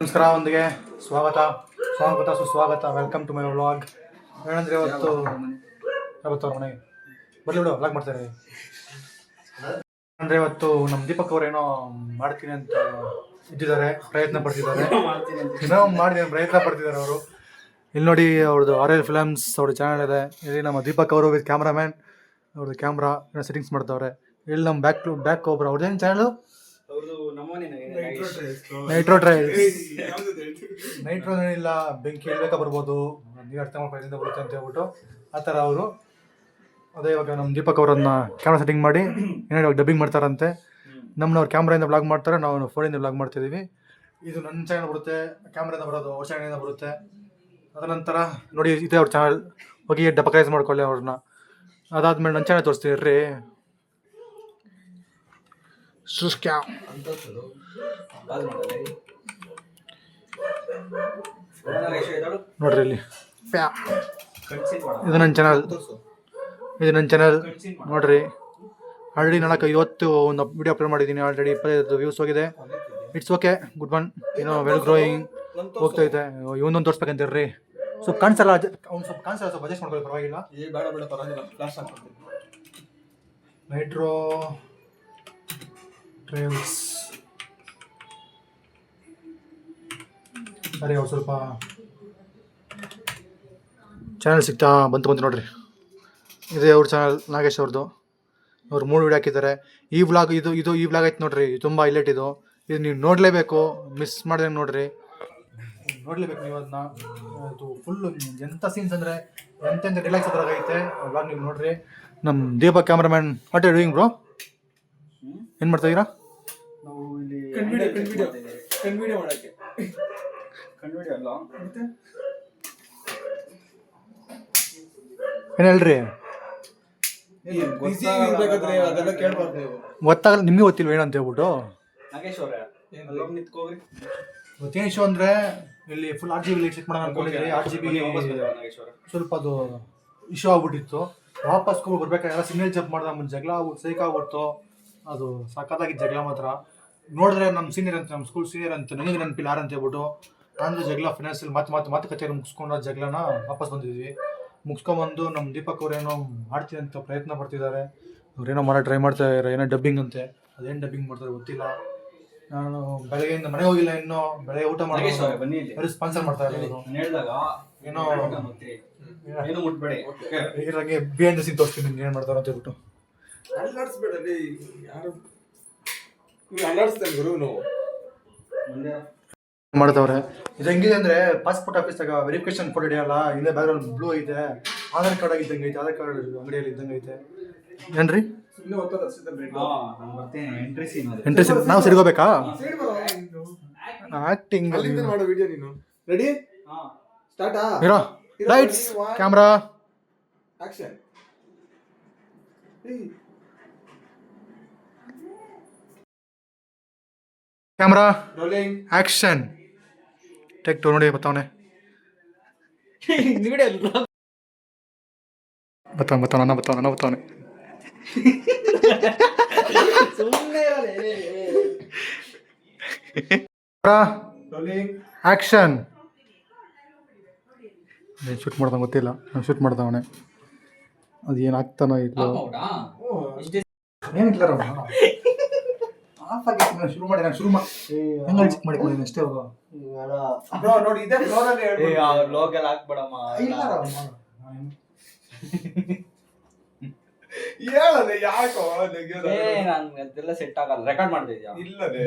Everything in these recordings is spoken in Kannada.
ನಮಸ್ಕಾರ, ಒಂದಿಗೆ ಸ್ವಾಗತ ಸುಸ್ವಾಗತ. Welcome to my vlog. ಏನಂದ್ರೆ ಇವತ್ತು ಅವ್ರ ಮನೆಗೆ ಬರಲಿ ಬಿಡು, ವ್ಲಾಗ್ ಮಾಡ್ತಾರೆ. ಅಂದರೆ ಇವತ್ತು ನಮ್ಮ ದೀಪಕ್ ಅವ್ರು ಏನೋ ಮಾಡ್ತೀನಿ ಅಂತ ಇದ್ದಿದ್ದಾರೆ, ಪ್ರಯತ್ನ ಪಡ್ತಿದ್ದಾರೆ. ಏನೋ ಮಾಡಿ ಪ್ರಯತ್ನ ಪಡ್ತಿದ್ದಾರೆ ಅವರು. ಇಲ್ಲಿ ನೋಡಿ, ಅವ್ರದ್ದು RL ಫಿಲಮ್ಸ್ ಅವ್ರ ಚಾನಲ್ ಇದೆ. ಇಲ್ಲಿ ನಮ್ಮ ದೀಪಕ್ ಅವರು ವಿತ್ ಕ್ಯಾಮ್ರಾಮ್ಯಾನ್, ಅವ್ರದ್ದು ಕ್ಯಾಮ್ರಾ ಏನೋ ಸೆಟ್ಟಿಂಗ್ಸ್ ಮಾಡ್ತಾವ್ರೆ. ಇಲ್ಲಿ ನಮ್ಮ ಬ್ಯಾಕ್ ಒಬ್ರು ಅವ್ರದ್ದೇನು ಚಾನಲ್, ನೈಟ್ರೋ ಟ್ರೈಲ್ಸ್. ನೈಟ್ರೋ ಏನಿಲ್ಲ, ಬೆಂಕಿ ಹೇಳ್ಬೇಕಾ ಬರ್ಬೋದು, ನೀವು ಅರ್ಥ ಮಾಡ್ಕೊಂಡು ಬರುತ್ತೆ ಅಂತ ಹೇಳ್ಬಿಟ್ಟು ಆ ಥರ ಅವರು. ಅದೇ ಇವಾಗ ನಮ್ಮ ದೀಪಕ್ ಅವರನ್ನ ಕ್ಯಾಮ್ರಾ ಸೆಟ್ಟಿಂಗ್ ಮಾಡಿ ಏನೋ ಇವಾಗ ಡಬ್ಬಿಂಗ್ ಮಾಡ್ತಾರಂತೆ. ನಮ್ಮನ್ನ ಕ್ಯಾಮ್ರಾಯಿಂದ ಬ್ಲಾಗ್ ಮಾಡ್ತಾರೆ, ನಾವು ಫೋನಿಂದ ಬ್ಲಾಗ್ ಮಾಡ್ತಿದ್ದೀವಿ. ಇದು ನನ್ನ ಚಾನಲ್ ಬರುತ್ತೆ, ಕ್ಯಾಮ್ರಾದಿಂದ ಬರೋದು ಅವ್ರ ಚಾನಲಿಂದ ಬರುತ್ತೆ. ಅದನಂತರ ನೋಡಿ, ಇದೇ ಅವ್ರ ಚಾನಲ್, ಹೋಗಿ ಡಬಕರೈಸ್ ಮಾಡ್ಕೊಳ್ಳಿ ಅವ್ರನ್ನ. ಅದಾದ್ಮೇಲೆ ನನ್ನ ಚಾನಲ್ ತೋರಿಸ್ತೀವಿ ರೀ. ನೋಡ್ರಿ ಇಲ್ಲಿ ಇದು ನನ್ನ ಚಾನಲ್ ನೋಡ್ರಿ. ಆಲ್ರೆಡಿ 50 ಒಂದು ವಿಡಿಯೋ ಅಪ್ಲೋಡ್ ಮಾಡಿದ್ದೀನಿ. ಆಲ್ರೆಡಿ 25 ವ್ಯೂಸ್ ಹೋಗಿದೆ. It's okay, good one. ಏನೋ ವೆಲ್ ಗ್ರೋಯಿಂಗ್ ಹೋಗ್ತೈತೆ. ಇವನೊಂದು ತೋರಿಸ್ಬೇಕಂತೀರ್ರಿ. ಸ್ವಲ್ಪ ಕಾಣಿಸಲ್ಲ, ಸ್ವಲ್ಪ ಬಜೆಟ್ ಮಾಡ್ಕೊಳ್ಳಿ, ಪರವಾಗಿಲ್ಲ. ನೈಟ್ರೋ ಟ್ರೈಲ್ಸ್ ಸರಿ, ಅವ್ರು ಸ್ವಲ್ಪ ಚಾನಲ್ ಸಿಗ್ತಾ ಬಂತು ನೋಡ್ರಿ. ಇದೇ ಅವ್ರ ಚಾನಲ್, ನಾಗೇಶ್ ಅವ್ರದ್ದು. ಅವ್ರು 3 ವಿಡಿಯೋ ಹಾಕಿದ್ದಾರೆ. ಈ ವ್ಲಾಗ್ ಈ ವ್ಲಾಗ್ ಐತೆ ನೋಡ್ರಿ, ತುಂಬ ಹೈಲೈಟ್ ಇದು ನೀವು ನೋಡಲೇಬೇಕು, ಮಿಸ್ ಮಾಡಿದ್ರೆ ನೋಡ್ರಿ, ನೋಡಲೇಬೇಕು ನೀವು ಅದನ್ನ. ಅದು ಫುಲ್ಲು ಎಂಥ ಸೀನ್ಸ್ ಅಂದರೆ ಎಂತೆಂಥ ರಿಲ್ಯಾಕ್ಸ್ ಅದ್ರಾಗ ಐತೆ ವ್ಲಾಗ್, ನೀವು ನೋಡ್ರಿ. ನಮ್ಮ Deepak cameraman, what are doing bro? ಏನು ಮಾಡ್ತಾ ಇದೀರಾ? ನಾವು ಇಲ್ಲಿ ಏನು ಹೇಳ್ರಿ, ಗೊತ್ತಾಗಲ್ಲ ನಿಮಗೆ, ಗೊತ್ತಿಲ್ವ ಏನಂತ ಹೇಳ್ಬಿಟ್ಟು. ಮತ್ತೇನು ಇಶ್ಯೂ ಅಂದರೆ ಇಲ್ಲಿ ಫುಲ್ RGB ಚೆಕ್ ಮಾಡೋಣ ಅನ್ಕೊಂಡಿದ್ದೀರಿ. RGB ಸ್ವಲ್ಪ ಅದು ಇಶ್ಯೂ ಆಗ್ಬಿಟ್ಟಿತ್ತು. ವಾಪಸ್ ಬರ್ಬೇಕಾದ್ರೆ ಸಿಗ್ನಲ್ ಜಂಪ್ ಮಾಡ್ದೆ, ಮುಂದೆ ಜಗಳ ಆಗ್ಬಿಟ್ಟು ಸೈಕ್ ಆಗ್ಬಿಡ್ತು. ಅದು ಸಖತ್ತಾಗಿತ್ತು ಜಗಳ ಮಾತ್ರ. ನೋಡಿದ್ರೆ ನಮ್ಮ ಸೀನಿಯರ್ ಅಂತ, ನಮ್ಮ ಸ್ಕೂಲ್ ಸೀನಿಯರ್ ಅಂತ, ನನಗೆ ನೆನಪಿಲ್ಲ ಯಾರು ಅಂತ ಹೇಳ್ಬಿಟ್ಟು ನಾನು ಜಗಳ ಫಿನಾನ್ಸಿಯಲ್ ಮಾತುಕತೆಯಲ್ಲಿ ಮುಗಿಸ್ಕೊಂಡು ಜಗಳನ ವಾಪಸ್ ಬಂದಿದ್ವಿ. ಮುಗಿಸ್ಕೊಂಬಂದು ನಮ್ಮ ದೀಪಕ್ ಅವ್ರೇನೋ ಮಾಡ್ತೀನಿ ಅಂತ ಪ್ರಯತ್ನ ಪಡ್ತಿದ್ದಾರೆ. ಅವ್ರೇನೋ ಟ್ರೈ ಮಾಡ್ತಾ ಇದ್ದಾರೆ, ಏನೋ ಡಬ್ಬಿಂಗ್ ಅಂತೆ. ಅದೇನು ಡಬ್ಬಿಂಗ್ ಮಾಡ್ತಾರೆ ಗೊತ್ತಿಲ್ಲ. ನಾನು ಬೆಳಗ್ಗೆಯಿಂದ ಮನೆಗೆ ಹೋಗಿಲ್ಲ ಇನ್ನೂ. ಬೆಳಗ್ಗೆ ಊಟ ಮಾಡಿ ಸ್ಪಾನ್ಸರ್ ಮಾಡ್ತಾ ಇದ್ದಾರೆ. ಏನೋ ಇರಂಗೆ ಬಿಹೈಂಡ್ ದ ಸೀನ್ ತೋರಿಸ್ತೀನಿ ನಿಮ್ಗೆ ಏನು ಮಾಡ್ತಾರೆ ಅಂತ ಹೇಳ್ಬಿಟ್ಟು. ಮಾಡ್ತಾವ್ರೆ. ಇದು ಹೆಂಗಿದೆ ಅಂದ್ರೆ, ಪಾಸ್ಪೋರ್ಟ್ ಆಫೀಸಾಗ ವೆರಿಫಿಕೇಶನ್ ಫೋಟೋ ಹಿಡಿಯಲ್ಲ, ಇಲ್ಲೇ ಬ್ಯಾಗ್ರೌಂಡ್ ಬ್ಲೂ ಐತೆ, ಆಧಾರ್ ಕಾರ್ಡ್ ಆಗಿದ್ದಂಗೆ ಐತೆ, ಆಧಾರ್ ಕಾರ್ಡ್ ಅಂಗಡಿಯಲ್ಲಿ ಇದ್ದಂಗೆ ಐತೆ. ಏನ್ರಿ ಎಂಟ್ರಿ ಸೀನ್ ನಾವು ಸಿಡ್ಕೋಬೇಕಾ? Acting ready hero, lights, camera, action. Camera, rolling, action. Take 2 ನೋಡಿ. ಬರ್ತಾವನೆ ಆಕ್ಷನ್. ಶೂಟ್ ಮಾಡ್ದಂಗೆ ಗೊತ್ತಿಲ್ಲ, ನಾನು ಶೂಟ್ ಮಾಡ್ದವನೆ. ಅದು ಏನು ಆಗ್ತಾನೋ ಇಲ್ಲೋ ಏನಿಲ್ಲ. ಶುರು ಮಾಡಿ ನಾನು ಶುರು ಮಾಡಿ ಚೆಕ್ ಮಾಡಿದ್ದೀನಿ ಅಷ್ಟೇ. ನೋಡಿ ಇದೆ ಫ್ಲೋರ್ ಅಲ್ಲಿ ಹೇಳ್ಬಿಡು. ಲೋಕಲ್ ಹಾಕ್ಬೇಡಮ್ಮ. ಇಲ್ಲ ಹೇಳದೆ ಯಾಕೋ ನಾನು ಅದೆಲ್ಲ ಸೆಟ್ ಆಗಲ್ಲ. ರೆಕಾರ್ಡ್ ಮಾಡ್ತಿದ್ಯಾ? ಇಲ್ಲದೆ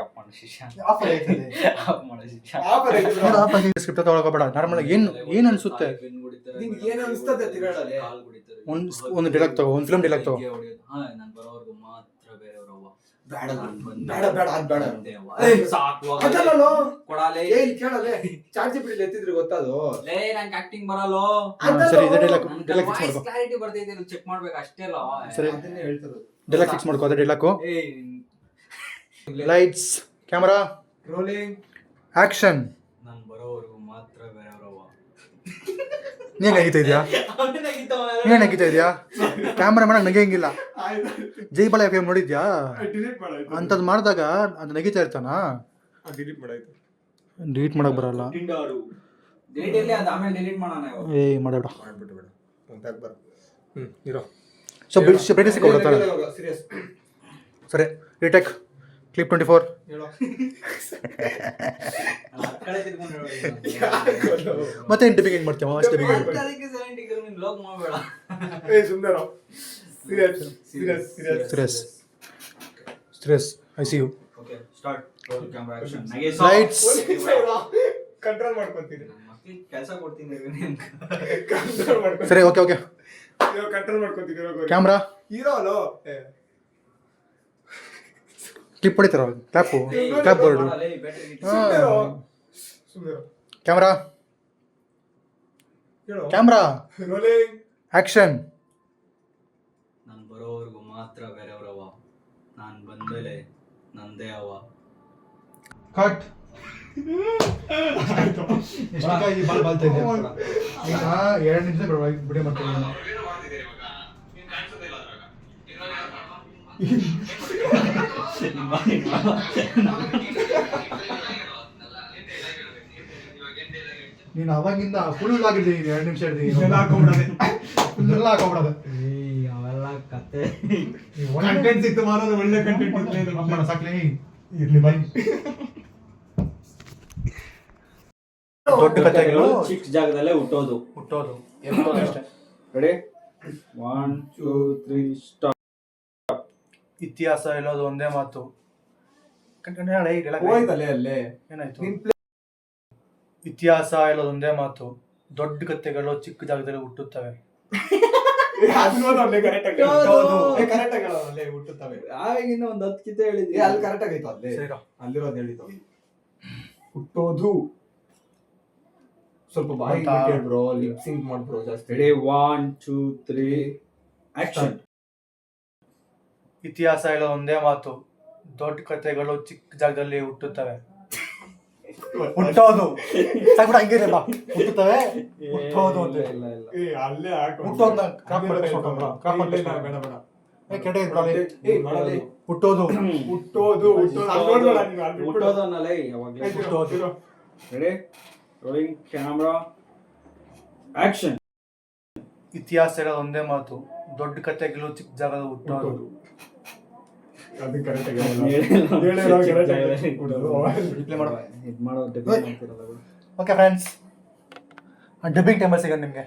ಆಫ್ ಮಾಡು ಶಿಷ್ಯ, ಆಫ್ ಆಯ್ತದೆ. ಆಫ್ ಮಾಡು ಶಿಷ್ಯ. ಆಫರ್ ಇದೆ. ಸ್ಕ್ರಿಪ್ಟ್ ತಗೊಳಕೋಬೇಡ. ನಾರ್ಮಲ್ ಏನು ಅನ್ಸುತ್ತೆ ನಿಮ್ಗೆ ಏನು ಅನಿಸ್ತದೆ ತಿರುಗಾಡಲ್ಲಿ. ಒಂದು ಡೈಲಾಗ್ ತಗೋ, ಒಂದು ಫಿಲ್ಮ್ ಡೈಲಾಗ್ ತಗೋ. ನಾನು ಬರೋವರೆಗೂ ಮಾತ್ರ ಬೇರೆಯವ್ರವ್ವ. ಬೇಡ ಬೇಡ ಅದ್ ಬೇಡ. ಸಾಕು ಅದಲ್ಲೋ ಕೊಡಾಲೆ. ಏಯ್ ಕೇಳಲೆ, ಚಾರ್ಜ್ ಬಿಡಿ ಎತ್ತಿದ್ರು ಗೊತ್ತದು. ಲೇ ನಂಗೆ ಆಕ್ಟಿಂಗ್ ಬರಲ್ಲ. ಸರಿ, ಇದೇ ಡೈಲಾಗ್ ಫಿಕ್ಸ್ ಮಾಡ್ಕೋ. ಕ್ಲಾರಿಟಿ ಬರ್ತೈತೆ, ಚೆಕ್ ಮಾಡ್ಬೇಕು ಅಷ್ಟೇ ಅಲ್ಲ. ಸರಿ, ಅದನ್ನೇ ಹೇಳ್ತಿರೋದು. ಡೈಲಾಗ್ ಫಿಕ್ಸ್ ಮಾಡ್ಕೋ. ಅದೇ ಡೈಲಾಗು. ಏಯ್ ಲೈಟ್ಸ್, ಕ್ಯಾಮರಾ, ರೋಲಿಂಗ್, ಆಕ್ಷನ್. ನಾನು ಬರೋವರೆಗೂ ಮಾತ್ರ ಬೇರೆಯವ್ರವ್ವ. ನೀನು ನಗಿತಾ ಇದೆಯಾ? ನೀನು ನಗಿತಾ ಇದೆಯಾ? ಕ್ಯಾಮ್ರಾ ಮಾಡಕ್ಕೆ ನಗೆಯಂಗಿಲ್ಲ. ಜೈ ಬಾಳ ನೋಡಿದ್ಯಾ? ಅಂಥದ್ದು ಮಾಡಿದಾಗ ಅದು ನಗಿತಾ ಇರ್ತಾನ. ಡಿಲೀಟ್ ಮಾಡಾಯ್ತು. ಡಿಲೀಟ್ ಮಾಡಕ್ ಬರಲ್ಲ. ಡಿಲೀಟ್ ಇರ್ಲಿ, ಅದು ಆಮೇಲೆ ಡಿಲೀಟ್ ಮಾಡೋಣ ಇವಾಗ. ಮಾಡಬೇಡ. ಮಾಡ್ಬಿಟ್ಟು ಬೇಡ ಅಂತ ಬರ. ಇರೋ ಸೊ ಬ್ರೈಟ್ನೆಸ್ ಕೊಡ್ತಾ ಸೀರಿಯಸ್. ಸರಿ ರಿಟೇಕ್ ಕ್ಲಿಪ್ 24. ಹೇಳೋ. ಆ ಕಡೆ ತಿರ್ಕೊಂಡು ಹೇಳು. ಮತ್ತೆ ಡಬ್ಬಿಂಗ್ ಹೆಂಗ್ ಮಾಡ್ತೀವ ಅಷ್ಟೇ ಡಬ್ಬಿಂಗ್ ಮತ್ತೆ ಅದಕ್ಕೆ 70 ಗೆ ನೀನು ಲೋಗ್ ಮಾಡಬೇಡ. ಸುಮ್ಮನೆ ಇರೋ. Serious. Stress I see you. Okay start. Roll camera action. Nagesh lights. Control ಮಾಡ್ಕೊಂತೀನಿ. ಮತ್ತೆ ಕೆಲಸ ಕೊಡ್ತೀನಿ ನಿನಗೆ. ಕಂಟ್ರೋಲ್ ಮಾಡ್ಕೊಂತೀನಿ. ಸರಿ ಓಕೆ ಕಂಟ್ರೋಲ್ ಮಾಡ್ಕೊಂತೀನಿ. ಕ್ಯಾಮ್ರಾ ಹೀರೋ ಅಲ್ಲೋ. ಕ್ಲಿಪ್ ಹೊಡಿತಾರ ಕ್ಲಾಪ್ ಬೋರ್ಡ್. ಸುಮ್ಮನೆ ಕ್ಯಾಮ್ರಾ ಹೇಳೋ. Camera rolling action. ನಾನು ಬರೋವರೆಗೂ ಮಾತ್ರ ಬೇರೆಯವರವ, ನಾನು ಬಂದ್ಮೇಲೆ ನಂದೇ ಅವ. ಕಟ್. ಎಷ್ಟು ಬಾಲ್ ಬಾಲ್ತಾ ಇದೆ ಈಗ 2 ನಿಮಿಷ ಬಿಡಿ ಮಾಡ್ತೀನಿ. ನೀನು ಅವಾಗಿಂದ ಫುಲ್ ಆಗಿದ್ದೀನಿ 2 ನಿಮಿಷ ಹಿಡಿದೀನಿ. ಎಲ್ಲ ಹಾಕೊಂಡ್ಬಿಡೋದೆ. ಎಲ್ಲ ಹಾಕೊಂಡ್ಬಿಡೋದು. ಅವೆಲ್ಲ ಕತೆ. ಕಂಟೆಂಟ್ ಸಿಕ್ತು ಮಾರೋದು, ಒಳ್ಳೆ ಕಂಟೆಂಟ್ ಇರ್ತದೆ. ಅಮ್ಮನ ಸಾಕ್ಲಿ ಇರ್ಲಿ ಬನ್ನಿ. ದೊಡ್ಡ ಕಥೆಗಳು ಚಿಕ್ಕ ಜಾಗದಲ್ಲೇ ಹುಟ್ಟೋದು. ಅಷ್ಟೇ. Ready 1 2 3 start. ಇತಿಹಾಸ ಹೇಳೋದು ಒಂದೇ ಮಾತು. ಹೋಯ್ತಲ್ಲೇ ಅಲ್ಲೇ. ಏನಾಯ್ತು? ಇತಿಹಾಸ ಹೇಳೋದು ಒಂದೇ ಮಾತು, ದೊಡ್ಡ ಕಥೆಗಳು ಚಿಕ್ಕ ಜಾಗದಲ್ಲಿ ಹುಟ್ಟುತ್ತವೆ. ಕರೆಕ್ಟ್ ಆಗಿ ಹುಟ್ಟುತ್ತವೆ. ಆಗಿಂದ ಒಂದು 10 ಕಿತೆ ಹೇಳಿದ್ವಿ. ಅಲ್ಲಿ ಕರೆಕ್ಟ್ ಆಗೈತು. ಅಲ್ಲೇ ಅಲ್ಲಿರೋದು ಹೇಳಿದ್ದು ಹುಟ್ಟೋದು. ಸ್ವಲ್ಪ ಬಾಯಿ ಬ್ರೋ, ಲಿಪ್ ಸಿಂಕ್ ಮಾಡ್ಬ್ರೋ ಜಾಸ್ತಿ. Ready 1 2 3 action. ಇತಿಹಾಸ ಹೇಳೋದು ಒಂದೇ ಮಾತು, ದೊಡ್ಡ ಕಥೆಗಳು ಚಿಕ್ಕ ಜಾಗದಲ್ಲಿ ಹುಟ್ಟುತ್ತವೆ. ಹುಟ್ಟೋದು ಸಾಕ್ಬಿಡ, ಹಂಗೆ ಬಾ. ಹುಟ್ಟುತ್ತವೆ ಹುಟ್ಟೋದು ಅಂತ. ಅಲ್ಲೇ ಹುಟ್ಟೋದ್ನ ಕ್ರಾಪ್ ಮಾಡಿ ಬೇಡ ಬೇಡ. ಹುಟ್ಟೋದು ಹುಟ್ಟೋದು ಹುಟ್ಟೋದು ಅನ್ನಲ್ಲ ಯಾವಾಗಲೇ. ಹುಟ್ಟೋದು. Ready rolling camera action. ಇತಿಹಾಸ ಹೇಳೋದು ಒಂದೇ ಮಾತು, ದೊಡ್ಡ ಕಥೆಗಳು ಚಿಕ್ಕ ಜಾಗದಲ್ಲಿ ಹುಟ್ಟೋದು. ಅದು ಕರೆಕ್ಟ್ ಆಗಿ ಓಕೆ ಫ್ರೆಂಡ್ಸ್, ಡಬ್ಬಿಂಗ್ ಟೈಮಲ್ಲಿ ಸಿಗೋಣ ನಿಮಗೆ.